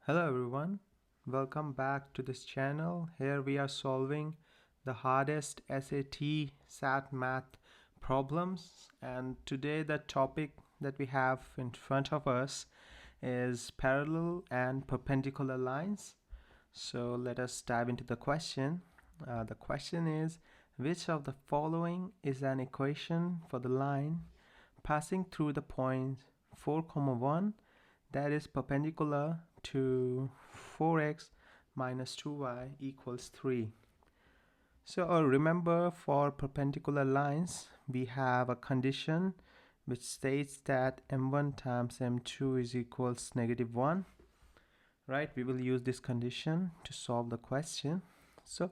Hello everyone, welcome back to this channel. Here we are solving the hardest SAT math problems, and today the topic that we have in front of us is parallel and perpendicular lines. So let us dive into the question. The question is, which of the following is an equation for the line passing through the point 4, 1 that is perpendicular to 4x minus 2y equals 3. So remember, for perpendicular lines we have a condition which states that m1 times m2 is equals -1, right? We will use this condition to solve the question. So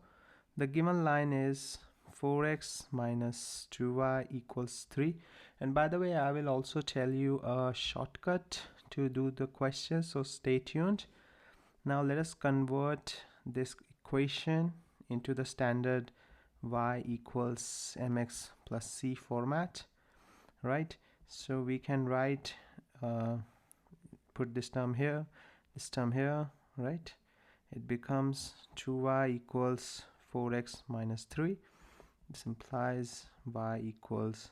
the given line is 4x minus 2y equals 3, and by the way, I will also tell you a shortcut to do the question, so stay tuned. Now let us convert this equation into the standard y equals mx plus c format, right? So we can write put this term here, right? It becomes 2y equals 4x minus 3. This implies y equals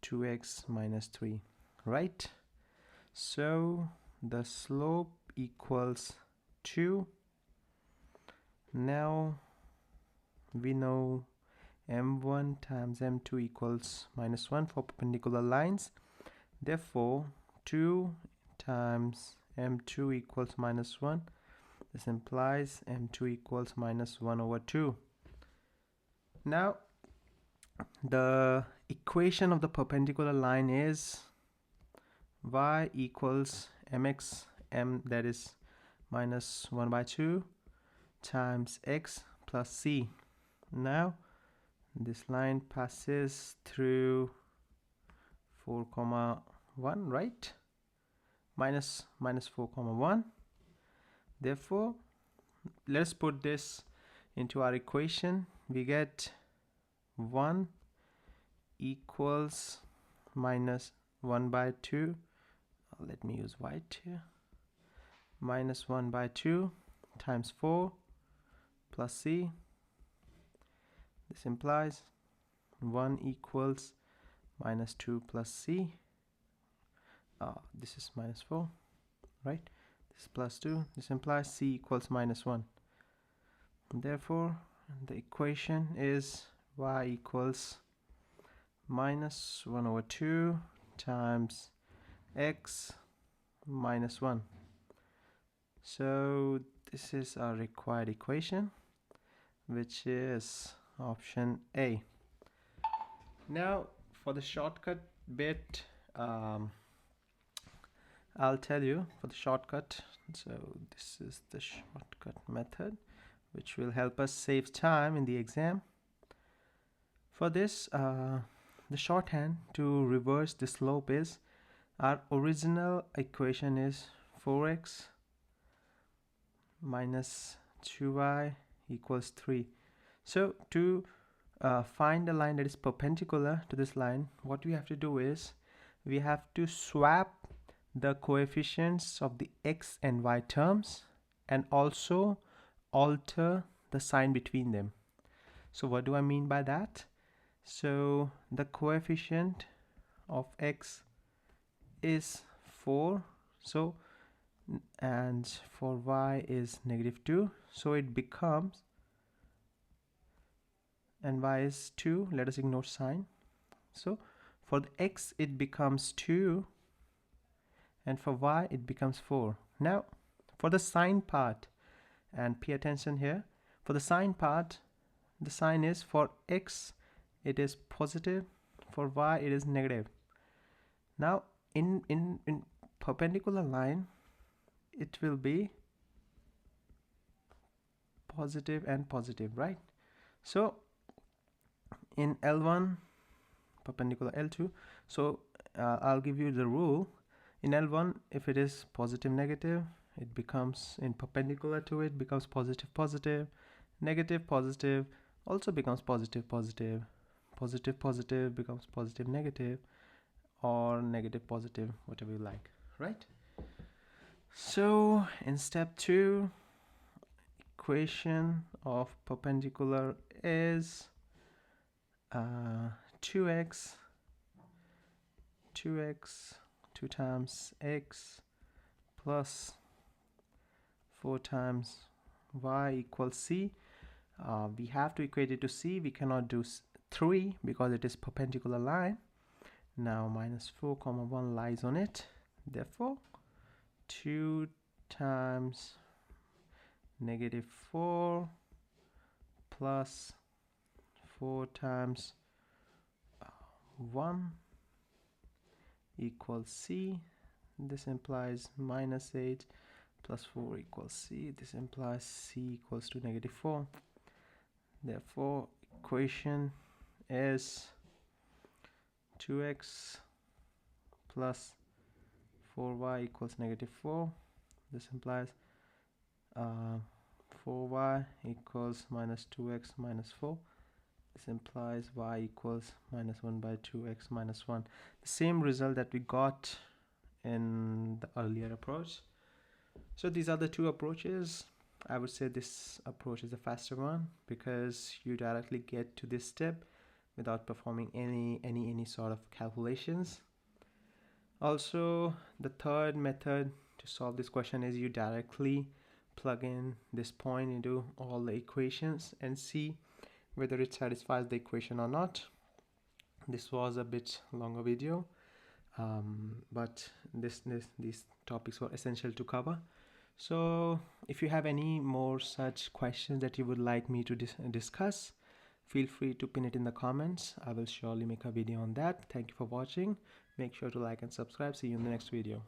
2x minus 3, right? So the slope equals 2. Now we know m1 times m2 equals -1 for perpendicular lines. Therefore 2 times m2 equals -1. This implies m2 equals -1/2. Now the equation of the perpendicular line is y equals mx m, that is -1/2 times x plus c. Now this line passes through 4, 1, right? Minus 4, 1. Therefore let's put this into our equation. We get 1 equals -1/2. Let me use white here. -1/2 times 4 plus c. This implies 1 equals -2 plus c. This is -4, right? This is +2. This implies c equals -1. Therefore the equation is y equals -1/2 times x minus 1. So this is our required equation, which is option A. Now for the shortcut bit, I'll tell you for the shortcut. So this is the shortcut method which will help us save time in the exam. For this, the shorthand to reverse the slope is, our original equation is 4x minus 2y equals 3. So to find a line that is perpendicular to this line, what we have to do is we have to swap the coefficients of the x and y terms and also alter the sign between them. So what do I mean by that? So the coefficient of x is 4, so, and for y is -2, so it becomes, and y is 2, let us ignore sign. So for the x it becomes 2, and for y it becomes 4. Now for the sign part, and pay attention here, for the sign part, the sign is, for x it is positive, for y it is negative. Now in perpendicular line it will be positive and positive, right? So in L1 perpendicular L2, so I'll give you the rule. In L1, if it is positive negative, it becomes, in perpendicular to it, becomes positive positive, negative positive also becomes positive positive, positive positive becomes positive negative, or negative positive, whatever you like, right? So in step 2, equation of perpendicular is 2x 2 times x plus 4 times y equals c. We have to equate it to c. We cannot do 3 because it is perpendicular line. Now minus 4 comma 1 lies on it. Therefore 2 times negative 4 plus 4 times 1 equals c. This implies minus 8 plus 4 equals c. This implies c equals to negative 4. Therefore equation is 2x plus 4y equals negative 4. This implies 4y equals minus 2x minus 4. This implies y equals minus 1 by 2x minus 1. The same result that we got in the earlier approach. So these are the two approaches. I would say this approach is the faster one because you directly get to this step without performing any sort of calculations. Also, the third method to solve this question is you directly plug in this point into all the equations and see whether it satisfies the equation or not. This was a bit longer video, but these topics were essential to cover. So if you have any more such questions that you would like me to discuss, feel free to pin it in the comments. I will surely make a video on that. Thank you for watching. Make sure to like and subscribe. See you in the next video.